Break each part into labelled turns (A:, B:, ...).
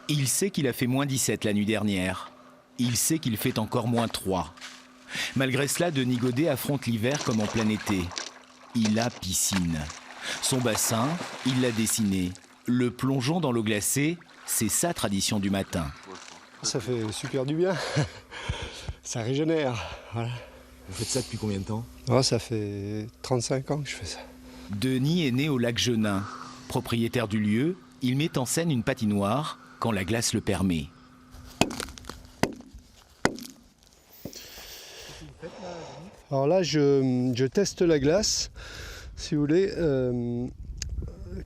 A: Il sait qu'il a fait moins 17 la nuit dernière. Il sait qu'il fait encore moins 3. Malgré cela, Denis Godet affronte l'hiver comme en plein été. Il a piscine. Son bassin, il l'a dessiné. Le plongeon dans l'eau glacée, c'est sa tradition du matin.
B: Ça fait super du bien. Ça régénère. Voilà.
C: Vous faites ça depuis combien de temps?
B: Oh, ça fait 35 ans que je fais ça.
A: Denis est né au lac Genin. Propriétaire du lieu, il met en scène une patinoire quand la glace le permet.
B: Alors là, je teste la glace, si vous voulez.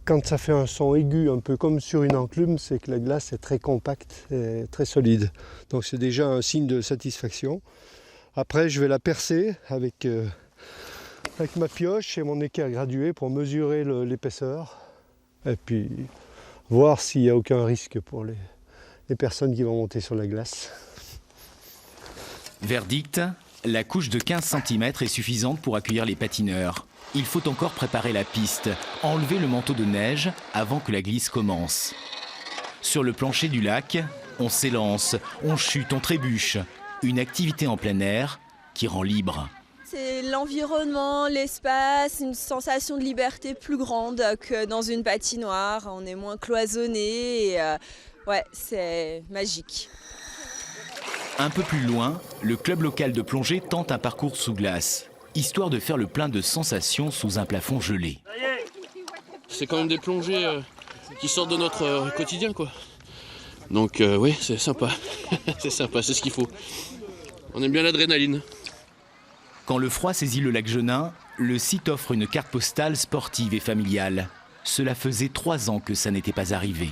B: Quand ça fait un son aigu, un peu comme sur une enclume, c'est que la glace est très compacte et très solide. Donc c'est déjà un signe de satisfaction. Après, je vais la percer avec ma pioche et mon équerre gradué pour mesurer l'épaisseur. Et puis voir s'il n'y a aucun risque pour les personnes qui vont monter sur la glace.
A: Verdict, la couche de 15 cm est suffisante pour accueillir les patineurs. Il faut encore préparer la piste, enlever le manteau de neige avant que la glisse commence. Sur le plancher du lac, on s'élance, on chute, on trébuche. Une activité en plein air qui rend libre.
D: C'est l'environnement, l'espace, une sensation de liberté plus grande que dans une patinoire. On est moins cloisonné et ouais, c'est magique.
A: Un peu plus loin, le club local de plongée tente un parcours sous glace, histoire de faire le plein de sensations sous un plafond gelé.
E: C'est quand même des plongées qui sortent de notre quotidien, quoi. Donc oui, c'est sympa. C'est sympa, c'est ce qu'il faut. On aime bien l'adrénaline.
A: Quand le froid saisit le lac Genin, le site offre une carte postale sportive et familiale. Cela faisait 3 ans que ça n'était pas arrivé.